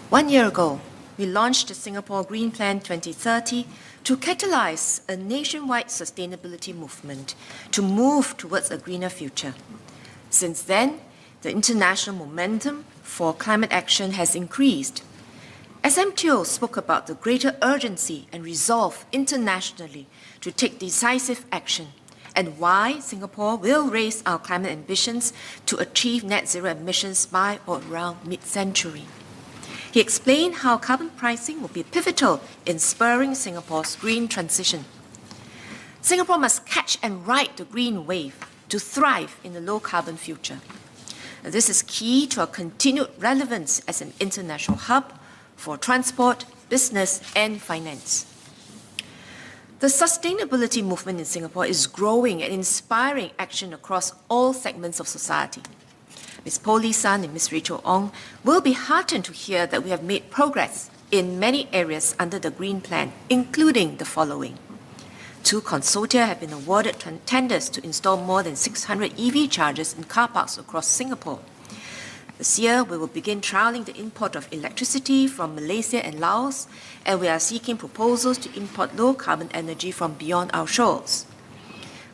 1 year ago, we launched the Singapore Green Plan 2030 to catalyze a nationwide sustainability movement to move towards a greener future. Since then, the international momentum for climate action has increased. SMTO spoke about the greater urgency and resolve internationally to take decisive action and why Singapore will raise our climate ambitions to achieve net zero emissions by or around mid-century. He explained how carbon pricing will be pivotal in spurring Singapore's green transition. Singapore must catch and ride the green wave to thrive in a low-carbon future. This is key to our continued relevance as an international hub for transport, business, and finance. The sustainability movement in Singapore is growing and inspiring action across all segments of society. Ms. Po Lee San and Ms. Rachel Ong will be heartened to hear that we have made progress in many areas under the Green Plan, including the following. 2 consortia have been awarded tenders to install more than 600 EV chargers in car parks across Singapore. This year, we will begin trialling the import of electricity from Malaysia and Laos, and we are seeking proposals to import low-carbon energy from beyond our shores.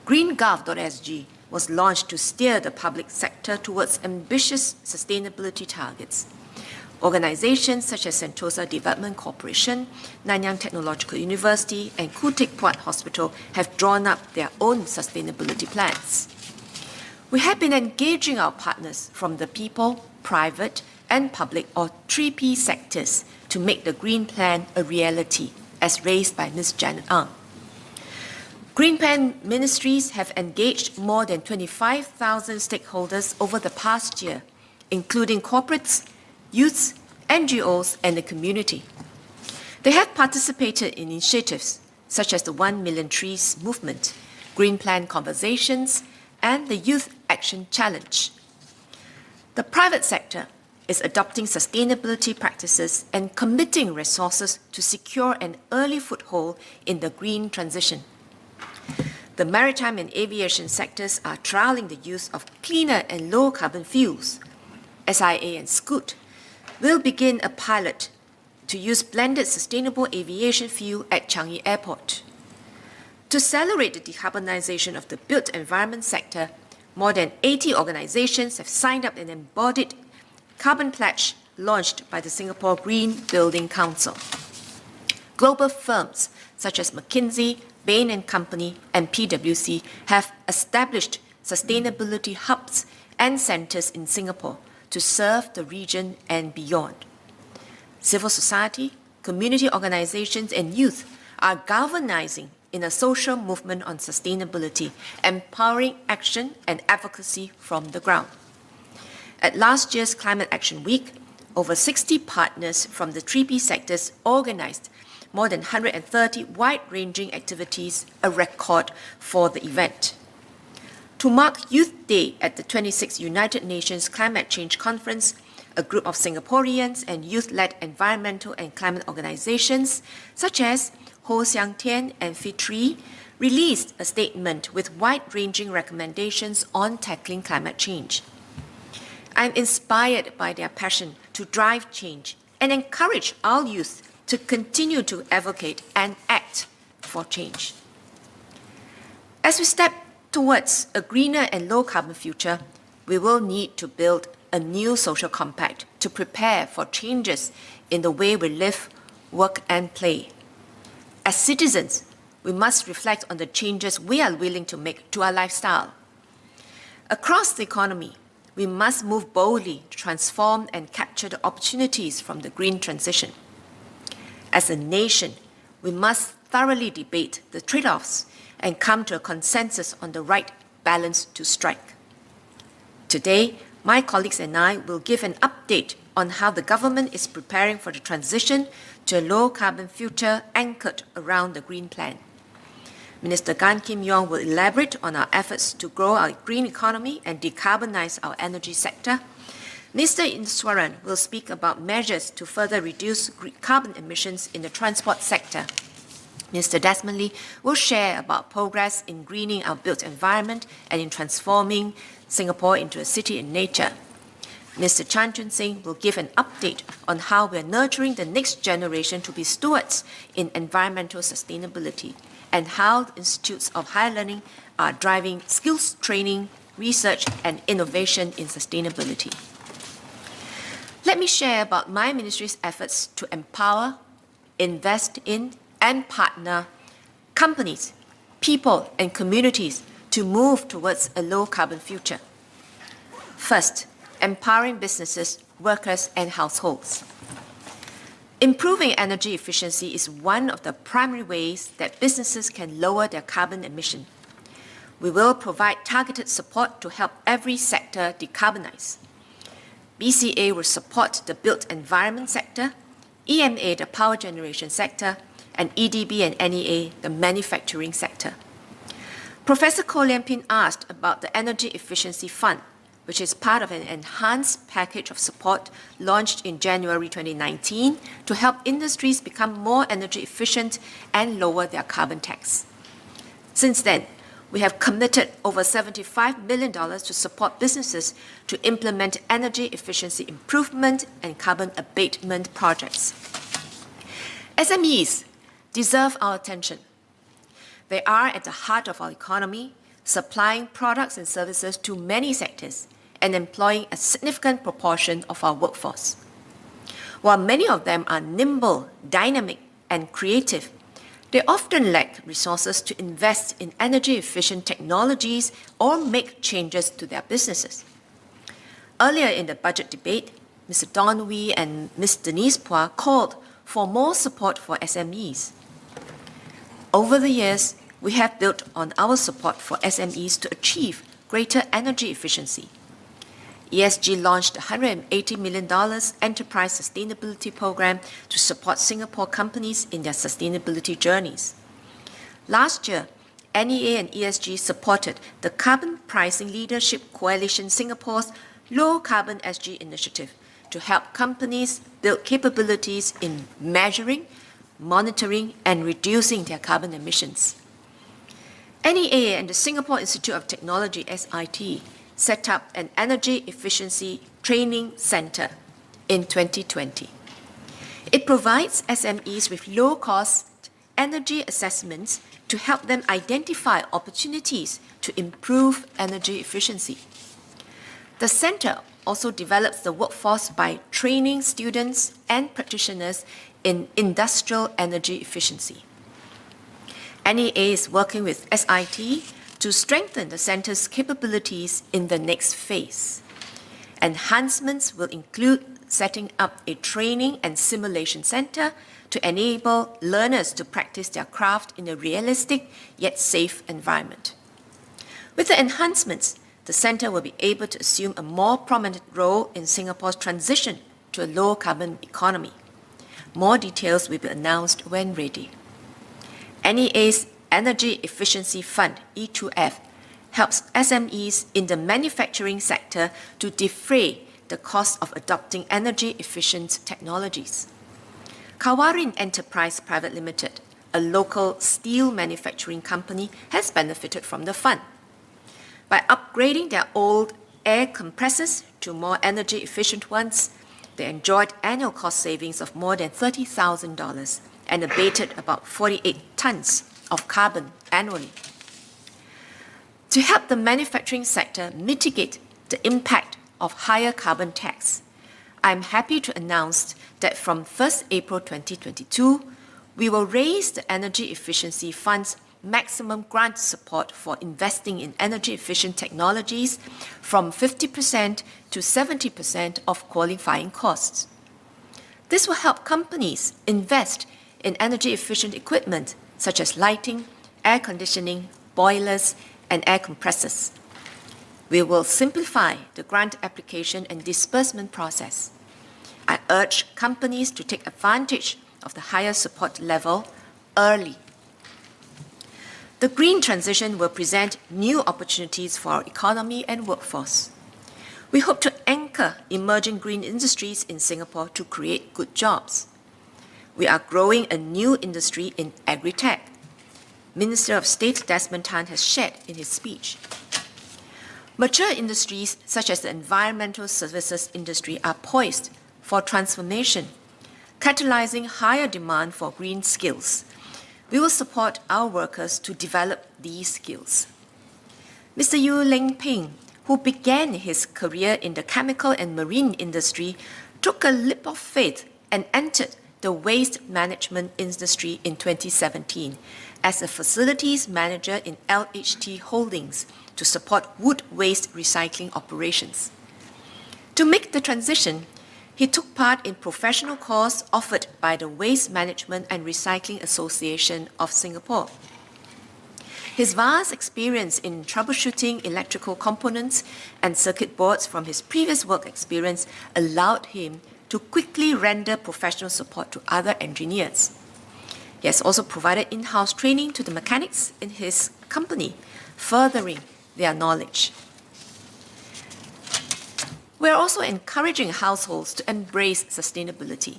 GreenGov.sg was launched to steer the public sector towards ambitious sustainability targets. Organizations such as Sentosa Development Corporation, Nanyang Technological University, and Khoo Teck Puat Hospital have drawn up their own sustainability plans. We have been engaging our partners from the people, private, and public, or 3P sectors, to make the Green Plan a reality, as raised by Ms. Janet Ang. Green Plan ministries have engaged more than 25,000 stakeholders over the past year, including corporates, youths, NGOs, and the community. They have participated in initiatives such as the 1 Million Trees movement, Green Plan conversations, and the Youth Action Challenge. The private sector is adopting sustainability practices and committing resources to secure an early foothold in the green transition. The maritime and aviation sectors are trialling the use of cleaner and low-carbon fuels. SIA and Scoot will begin a pilot to use blended sustainable aviation fuel at Changi Airport. To accelerate the decarbonization of the built environment sector, more than 80 organizations have signed up an embodied carbon pledge launched by the Singapore Green Building Council. Global firms such as McKinsey, Bain & Company, and PwC have established sustainability hubs and centers in Singapore to serve the region and beyond. Civil society, community organizations, and youth are galvanizing in a social movement on sustainability, empowering action and advocacy from the ground. At last year's Climate Action Week, over 60 partners from the 3P sectors organized more than 130 wide-ranging activities, a record for the event. To mark Youth Day at the 26th United Nations Climate Change Conference, a group of Singaporeans and youth-led environmental and climate organizations, such as Ho Xiang Tian and Fitri, released a statement with wide-ranging recommendations on tackling climate change. I'm inspired by their passion to drive change and encourage our youth to continue to advocate and act for change. As we step towards a greener and low-carbon future, we will need to build a new social compact to prepare for changes in the way we live, work, and play. As citizens, we must reflect on the changes we are willing to make to our lifestyle. Across the economy, we must move boldly to transform and capture the opportunities from the green transition. As a nation, we must thoroughly debate the trade-offs and come to a consensus on the right balance to strike. Today, my colleagues and I will give an update on how the government is preparing for the transition to a low-carbon future anchored around the Green Plan. Minister Gan Kim Yong will elaborate on our efforts to grow our green economy and decarbonize our energy sector. Mr. Iswaran will speak about measures to further reduce carbon emissions in the transport sector. Mr. Desmond Lee will share about progress in greening our built environment and in transforming Singapore into a city in nature. Mr. Chan Chun Sing will give an update on how we are nurturing the next generation to be stewards in environmental sustainability and how the institutes of higher learning are driving skills training, research, and innovation in sustainability. Let me share about my ministry's efforts to empower, invest in, and partner companies, people, and communities to move towards a low-carbon future. First, empowering businesses, workers, and households. Improving energy efficiency is one of the primary ways that businesses can lower their carbon emission. We will provide targeted support to help every sector decarbonize. BCA will support the built environment sector, EMA the power generation sector, and EDB and NEA the manufacturing sector. Professor Koh Lian Pin asked about the Energy Efficiency Fund, which is part of an enhanced package of support launched in January 2019 to help industries become more energy efficient and lower their carbon tax. Since then, we have committed over $75 million to support businesses to implement energy efficiency improvement and carbon abatement projects. SMEs deserve our attention. They are at the heart of our economy, supplying products and services to many sectors and employing a significant proportion of our workforce. While many of them are nimble, dynamic, and creative, they often lack resources to invest in energy-efficient technologies or make changes to their businesses. Earlier in the budget debate, Mr. Don Wee and Ms. Denise Phua called for more support for SMEs. Over the years, we have built on our support for SMEs to achieve greater energy efficiency. ESG launched a $180 million enterprise sustainability program to support Singapore companies in their sustainability journeys. Last year, NEA and ESG supported the Carbon Pricing Leadership Coalition Singapore's Low Carbon SG initiative to help companies build capabilities in measuring, monitoring, and reducing their carbon emissions. NEA and the Singapore Institute of Technology, SIT, set up an energy efficiency training center in 2020. It provides SMEs with low-cost energy assessments to help them identify opportunities to improve energy efficiency. The center also develops the workforce by training students and practitioners in industrial energy efficiency. NEA is working with SIT to strengthen the center's capabilities in the next phase. Enhancements will include setting up a training and simulation center to enable learners to practice their craft in a realistic yet safe environment. With the enhancements, the center will be able to assume a more prominent role in Singapore's transition to a low-carbon economy. More details will be announced when ready. NEA's Energy Efficiency Fund, E2F, helps SMEs in the manufacturing sector to defray the cost of adopting energy-efficient technologies. Kawarin Enterprise Private Limited, a local steel manufacturing company, has benefited from the fund. By upgrading their old air compressors to more energy-efficient ones, they enjoyed annual cost savings of more than $30,000 and abated about 48 tons of carbon annually. To help the manufacturing sector mitigate the impact of higher carbon tax, I'm happy to announce that from 1st April 2022, we will raise the Energy Efficiency Fund's maximum grant support for investing in energy-efficient technologies from 50% to 70% of qualifying costs. This will help companies invest in energy-efficient equipment such as lighting, air conditioning, boilers, and air compressors. We will simplify the grant application and disbursement process. I urge companies to take advantage of the higher support level early. The green transition will present new opportunities for our economy and workforce. We hope to anchor emerging green industries in Singapore to create good jobs. We are growing a new industry in agri-tech. Minister of State Desmond Tan has shared in his speech. Mature industries such as the environmental services industry are poised for transformation, catalyzing higher demand for green skills. We will support our workers to develop these skills. Mr. Yu Ling Ping, who began his career in the chemical and marine industry, took a leap of faith and entered the waste management industry in 2017 as a facilities manager in LHT Holdings to support wood waste recycling operations. To make the transition, he took part in professional courses offered by the Waste Management and Recycling Association of Singapore. His vast experience in troubleshooting electrical components and circuit boards from his previous work experience allowed him to quickly render professional support to other engineers. He has also provided in-house training to the mechanics in his company, furthering their knowledge. We are also encouraging households to embrace sustainability.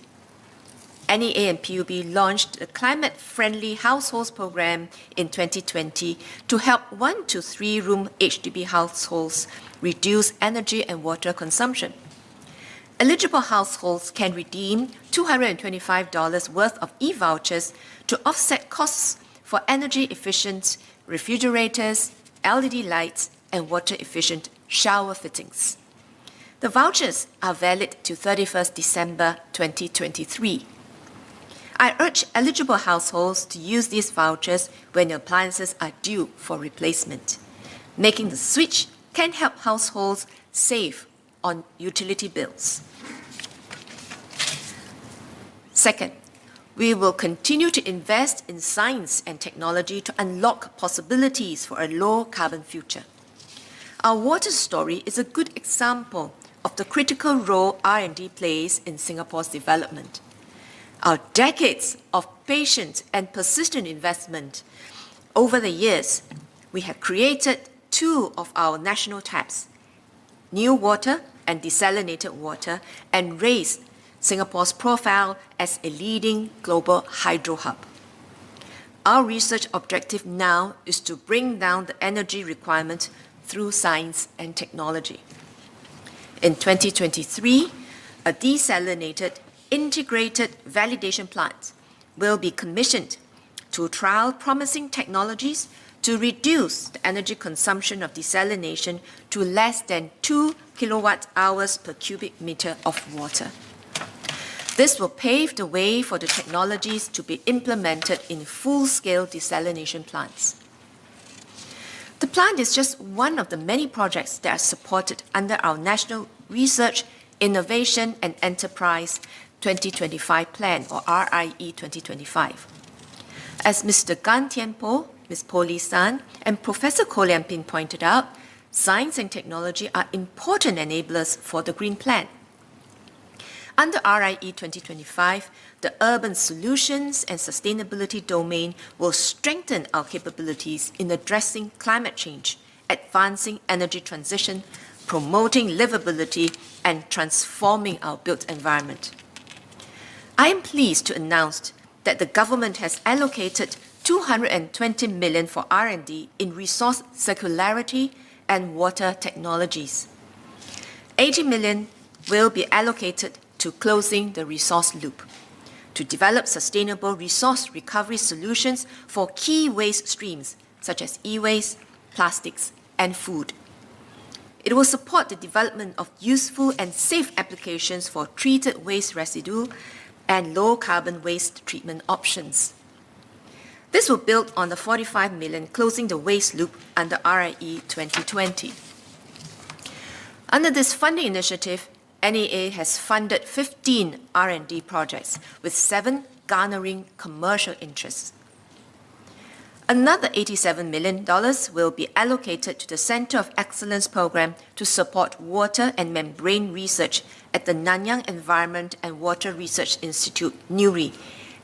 NEA and PUB launched the Climate Friendly Households Program in 2020 to help 1 to 3 room HDB households reduce energy and water consumption. Eligible households can redeem $225 worth of e-vouchers to offset costs for energy-efficient refrigerators, LED lights, and water-efficient shower fittings. The vouchers are valid to 31st December 2023. I urge eligible households to use these vouchers when their appliances are due for replacement. Making the switch can help households save on utility bills. Second, we will continue to invest in science and technology to unlock possibilities for a low-carbon future. Our water story is a good example of the critical role R&D plays in Singapore's development. Our decades of patient and persistent investment over the years, we have created 2 of our national taps, New Water and Desalinated Water, and raised Singapore's profile as a leading global hydro hub. Our research objective now is to bring down the energy requirement through science and technology. In 2023, a desalinated integrated validation plant will be commissioned to trial promising technologies to reduce the energy consumption of desalination to less than 2 kilowatt hours per cubic meter of water. This will pave the way for the technologies to be implemented in full-scale desalination plants. The plant is just one of the many projects that are supported under our National Research, Innovation and Enterprise 2025 Plan, or RIE 2025. As Mr. Gan Tian Po, Ms. Po Lee San, and Professor Koh Lian Pin pointed out, science and technology are important enablers for the Green Plan. Under RIE 2025, the urban solutions and sustainability domain will strengthen our capabilities in addressing climate change, advancing energy transition, promoting livability, and transforming our built environment. I am pleased to announce that the government has allocated 220 million for R&D in resource circularity and water technologies. 80 million will be allocated to closing the resource loop, to develop sustainable resource recovery solutions for key waste streams such as e-waste, plastics, and food. It will support the development of useful and safe applications for treated waste residue and low-carbon waste treatment options. This will build on the 45 million closing the waste loop under RIE 2020. Under this funding initiative, NEA has funded 15 R&D projects, with 7 garnering commercial interests. Another $87 million will be allocated to the Centre of Excellence program to support water and membrane research at the Nanyang Environment and Water Research Institute, NURI,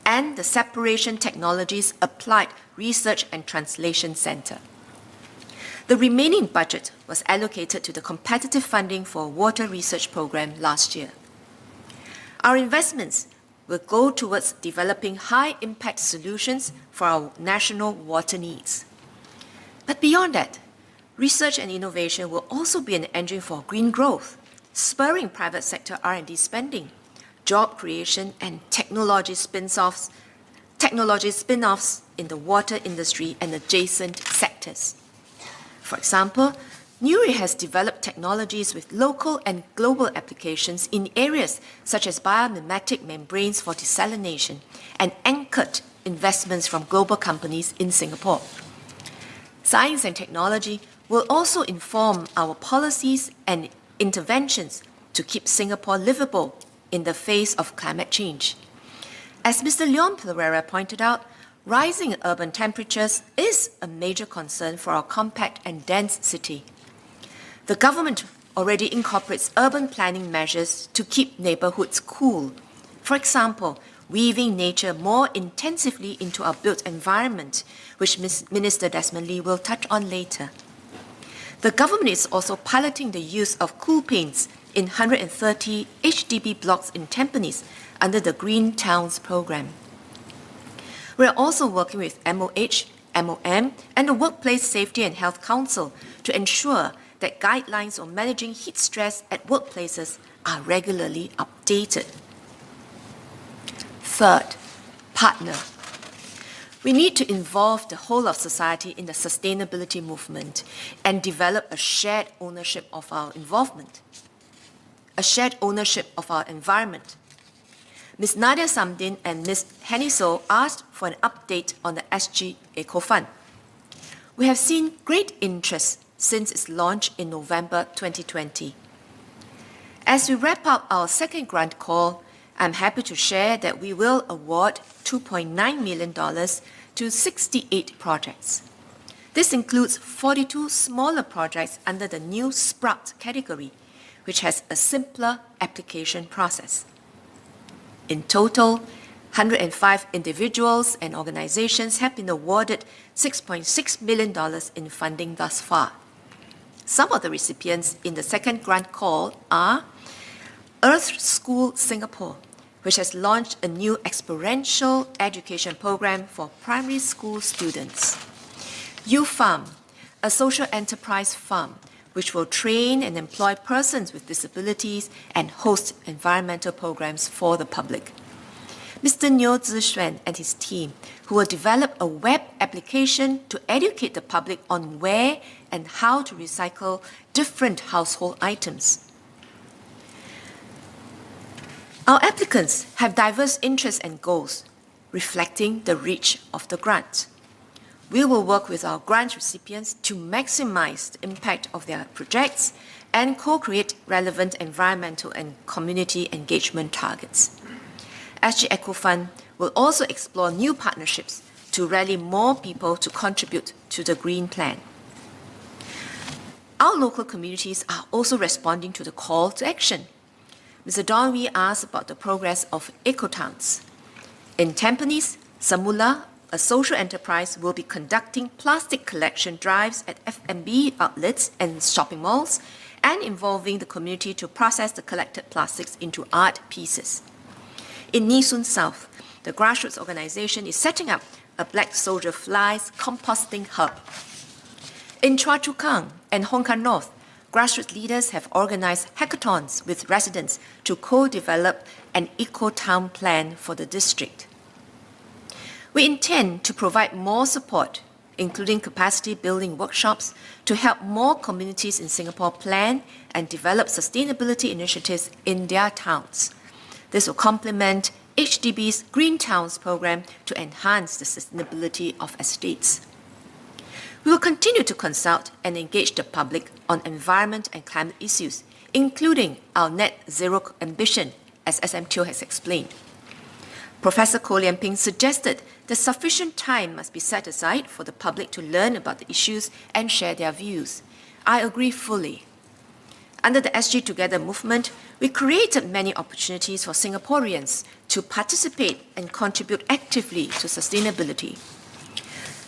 and the Separation Technologies Applied Research and Translation Centre. The remaining budget was allocated to the competitive funding for water research program last year. Our investments will go towards developing high-impact solutions for our national water needs. But beyond that, Research and innovation will also be an engine for green growth, spurring private sector R&D spending, job creation, and technology spin-offs in the water industry and adjacent sectors. For example, NURI has developed technologies with local and global applications in areas such as biomimetic membranes for desalination and anchored investments from global companies in Singapore. Science and technology will also inform our policies and interventions to keep Singapore livable in the face of climate change. As Mr. Leon Pereira pointed out, rising urban temperatures is a major concern for our compact and dense city. The government already incorporates urban planning measures to keep neighborhoods cool. For example, weaving nature more intensively into our built environment, which Minister Desmond Lee will touch on later. The government is also piloting the use of cool paints in 130 HDB blocks in Tampines under the Green Towns program. We are also working with MOH, MOM, and the Workplace Safety and Health Council to ensure that guidelines on managing heat stress at workplaces are regularly updated. Third, partner. We need to involve the whole of society in the sustainability movement and develop a shared ownership of our involvement, a shared ownership of our environment. Ms. Nadia Samdin and Ms. Henny So asked for an update on the SG Eco Fund. We have seen great interest since its launch in November 2020. As we wrap up our second grant call, I'm happy to share that we will award $2.9 million to 68 projects. This includes 42 smaller projects under the new Sprout category, which has a simpler application process. In total, 105 individuals and organizations have been awarded $6.6 million in funding thus far. Some of the recipients in the second grant call are Earth School Singapore, which has launched a new experiential education program for primary school students. UFarm, a social enterprise farm, which will train and employ persons with disabilities and host environmental programs for the public. Mr. Nyo Zixuan and his team, who will develop a web application to educate the public on where and how to recycle different household items. Our applicants have diverse interests and goals, reflecting the reach of the grant. We will work with our grant recipients to maximize the impact of their projects and co-create relevant environmental and community engagement targets. SG Eco Fund will also explore new partnerships to rally more people to contribute to the Green Plan. Our local communities are also responding to the call to action. Mr. Don Wee asked about the progress of Ecotowns. In Tampines, Samula, a social enterprise, will be conducting plastic collection drives at F&B outlets and shopping malls and involving the community to process the collected plastics into art pieces. In Nee Soon South, the grassroots organization is setting up a black soldier flies composting hub. In Choa Chu Kang and Hong Kong North, grassroots leaders have organized hackathons with residents to co-develop an eco-town plan for the district. We intend to provide more support, including capacity building workshops, to help more communities in Singapore plan and develop sustainability initiatives in their towns. This will complement HDB's Green Towns program to enhance the sustainability of estates. We will continue to consult and engage the public on environment and climate issues, including our net zero ambition, as SM Teo has explained. Professor Koh Lian Ping suggested that sufficient time must be set aside for the public to learn about the issues and share their views. I agree fully. Under the SG Together movement, we created many opportunities for Singaporeans to participate and contribute actively to sustainability.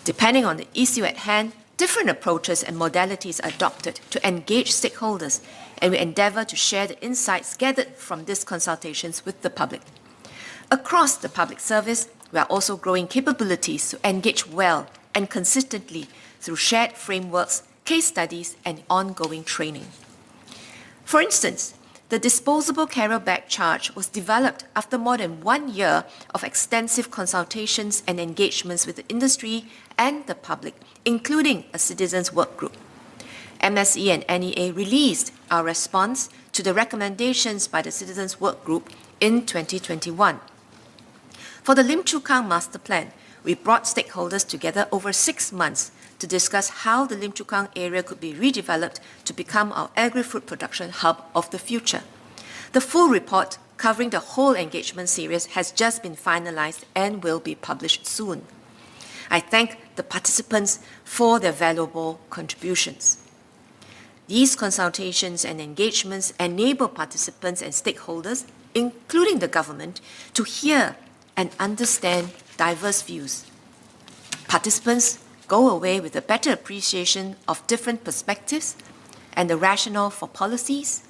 Depending on the issue at hand, different approaches and modalities are adopted to engage stakeholders, and we endeavour to share the insights gathered from these consultations with the public. Across the public service, we are also growing capabilities to engage well and consistently through shared frameworks case studies, and ongoing training. For instance, the disposable carrier bag charge was developed after more than 1 year of extensive consultations and engagements with the industry and the public, including a citizens' work group. MSE and NEA released our response to the recommendations by the Citizens Work Group in 2021. For the Lim Chu Kang Master Plan, we brought stakeholders together over 6 months to discuss how the Lim Chu Kang area could be redeveloped to become our agri-food production hub of the future. The full report covering the whole engagement series has just been finalized and will be published soon. I thank the participants for their valuable contributions. These consultations and engagements enable participants and stakeholders, including the government, to hear and understand diverse views. Participants go away with a better appreciation of different perspectives and the rationale for policies,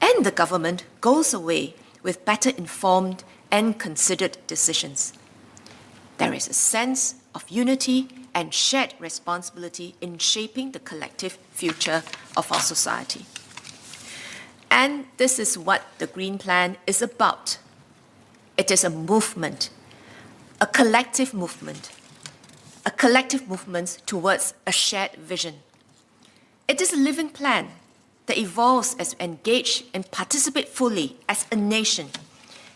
and the government goes away with better informed and considered decisions. There is a sense of unity and shared responsibility in shaping the collective future of our society. And this is what the Green Plan is about. It is a movement, a collective movement towards a shared vision. It is a living plan that evolves as we engage and participate fully as a nation,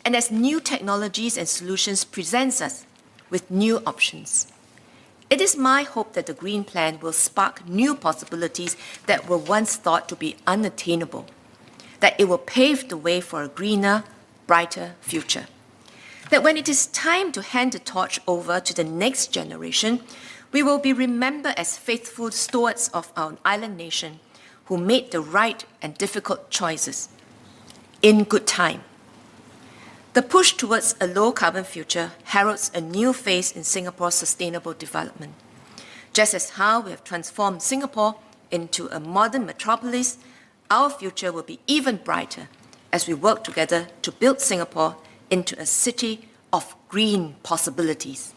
and as new technologies and solutions present us with new options. It is my hope that the Green Plan will spark new possibilities that were once thought to be unattainable, that it will pave the way for a greener, brighter future. That when it is time to hand the torch over to the next generation, we will be remembered as faithful stewards of our island nation who made the right and difficult choices in good time. The push towards a low-carbon future heralds a new phase in Singapore's sustainable development. Just as how we have transformed Singapore into a modern metropolis, our future will be even brighter as we work together to build Singapore into a city of green possibilities.